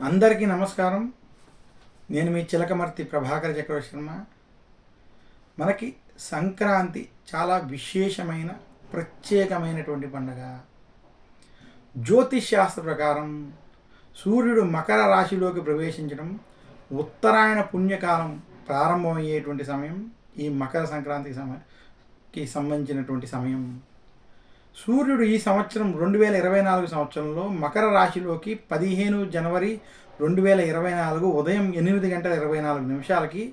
అందరికీ నమస్కారం. నేను మీ చిలకమర్తి ప్రభాకర్ చక్రవర్తి శర్మ. మనకి సంక్రాంతి చాలా విశేషమైన ప్రత్యేకమైనటువంటి పండుగ. జ్యోతిష్ శాస్త్ర ప్రకారం సూర్యుడు మకర రాశిలోకి ప్రవేశించడం, ఉత్తరాయణ పుణ్యకాలం ప్రారంభమయ్యేటువంటి సమయం ఈ మకర సంక్రాంతికి సంబంధించినటువంటి సమయం. సూర్యుడు ఈ సంవత్సరం 2024 సంవత్సరంలో మకర రాశిలోకి 15 జనవరి 2024 ఉదయం 8:24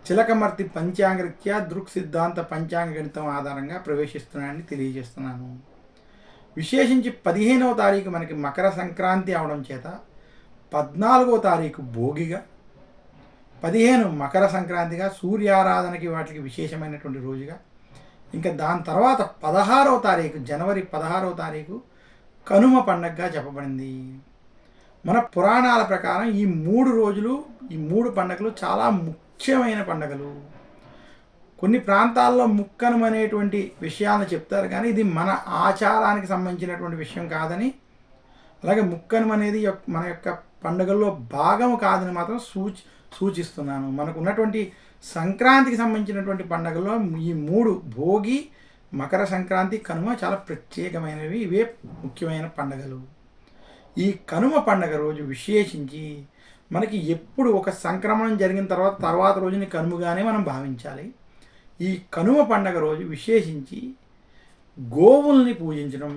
చిలకమర్తి పంచాంగరీత్యా దృక్ సిద్ధాంత పంచాంగ గణితం ఆధారంగా ప్రవేశిస్తున్నానని తెలియజేస్తున్నాను. విశేషించి 15వ తారీఖు మనకి మకర సంక్రాంతి అవడం చేత 14వ తారీఖు భోగిగా, 15 మకర సంక్రాంతిగా, సూర్యారాధనకి వాటికి విశేషమైనటువంటి రోజుగా, ఇంకా దాని తర్వాత 16వ తారీఖు జనవరి 16వ తారీఖు కనుమ పండగగా చెప్పబడింది. మన పురాణాల ప్రకారం ఈ 3 రోజులు, ఈ 3 పండుగలు చాలా ముఖ్యమైన పండుగలు. కొన్ని ప్రాంతాల్లో ముక్కనుమ అనేటువంటి విషయాలను చెప్తారు, కానీ ఇది మన ఆచారానికి సంబంధించినటువంటి విషయం కాదని, అలాగే ముక్కనుమ అనేది మన యొక్క పండుగల్లో భాగం కాదని మాత్రం సూచిస్తున్నాను. మనకు ఉన్నటువంటి సంక్రాంతికి సంబంధించినటువంటి పండుగల్లో ఈ 3 భోగి, మకర సంక్రాంతి, కనుమ చాలా ప్రత్యేకమైనవి. ఇవే ముఖ్యమైన పండుగలు. ఈ కనుమ పండుగ రోజు విశేషించి మనకి ఎప్పుడు ఒక సంక్రమణం జరిగిన తర్వాత రోజుని కనుమగానే మనం భావించాలి. ఈ కనుమ పండుగ రోజు విశేషించి గోవుల్ని పూజించడం,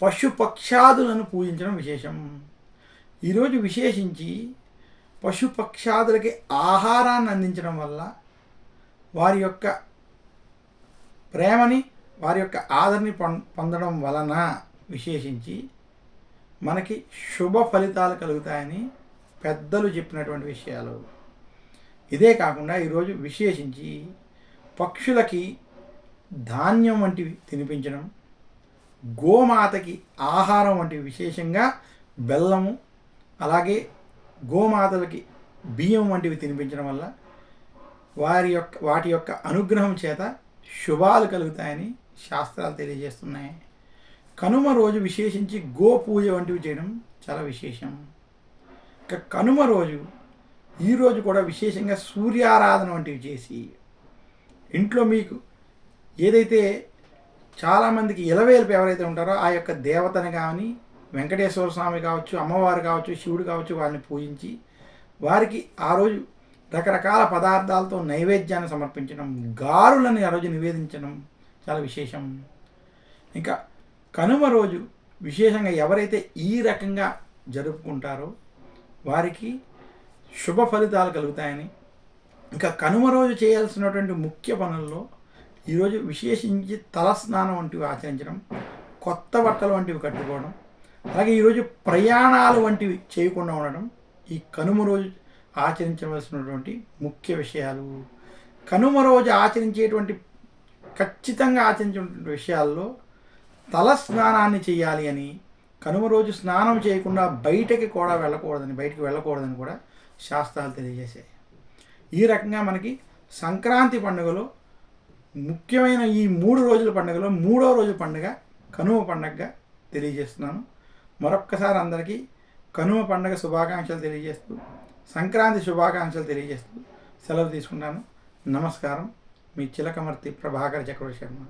పశుపక్షాదులను పూజించడం విశేషం. ఈరోజు విశేషించి పశుపక్షాదులకి ఆహారాన్ని అందించడం వల్ల వారి యొక్క ప్రేమని, వారి యొక్క ఆదరణని పొందడం వలన విశేషించి మనకి శుభ ఫలితాలు కలుగుతాయని పెద్దలు చెప్పినటువంటి విషయాలు. ఇదే కాకుండా ఈరోజు విశేషించి పక్షులకి ధాన్యం వంటివి తినిపించడం, గోమాతకి ఆహారం వంటివి, విశేషంగా బెల్లము, అలాగే గోమాతలకి బియ్యం వంటివి తినిపించడం వల్ల వాటి యొక్క అనుగ్రహం చేత శుభాలు కలుగుతాయని శాస్త్రాలు తెలియజేస్తున్నాయి. కనుమ రోజు విశేషించి గోపూజ వంటివి చేయడం చాలా విశేషం. ఇక కనుమ రోజు ఈరోజు కూడా విశేషంగా సూర్యారాధన వంటివి చేసి ఇంట్లో మీకు ఏదైతే చాలామందికి ఇలవేల్పు ఎవరైతే ఉంటారో ఆ యొక్క దేవతని కానీ, వెంకటేశ్వర స్వామి కావచ్చు, అమ్మవారు కావచ్చు, శివుడు కావచ్చు, వారిని పూజించి వారికి ఆ రోజు రకరకాల పదార్థాలతో నైవేద్యాన్ని సమర్పించడం, గారులను ఆ రోజు నివేదించడం చాలా విశేషం. ఇంకా కనుమ రోజు విశేషంగా ఎవరైతే ఈ రకంగా జరుపుకుంటారో వారికి శుభ ఫలితాలు కలుగుతాయని, ఇంకా కనుమ రోజు చేయాల్సినటువంటి ముఖ్య పనుల్లో ఈరోజు విశేషించి తలస్నానం వంటివి ఆచరించడం, కొత్త బట్టలు వంటివి కట్టుకోవడం, అలాగే ఈరోజు ప్రయాణాలు వంటివి చేయకుండా ఉండడం ఈ కనుమ రోజు ఆచరించవలసినటువంటి ముఖ్య విషయాలు. కనుమ రోజు ఖచ్చితంగా ఆచరించేటువంటి విషయాల్లో తల స్నానాన్ని చేయాలి అని, కనుమ రోజు స్నానం చేయకుండా బయటికి వెళ్ళకూడదని కూడా శాస్త్రాలు తెలియజేశాయి. ఈ రకంగా మనకి సంక్రాంతి పండుగలో ముఖ్యమైన ఈ 3 రోజుల పండుగలో 3వ రోజు పండుగ కనుమ పండుగగా తెలియజేస్తున్నాను. మరొక్కసారి అందరికీ కనుమ పండుగ శుభాకాంక్షలు తెలియజేస్తూ, సంక్రాంతి శుభాకాంక్షలు తెలియజేస్తూ సెలవు తీసుకుంటాను. నమస్కారం. మీ చిలకమర్తి ప్రభాకర్ చక్రవర్తి శర్మ.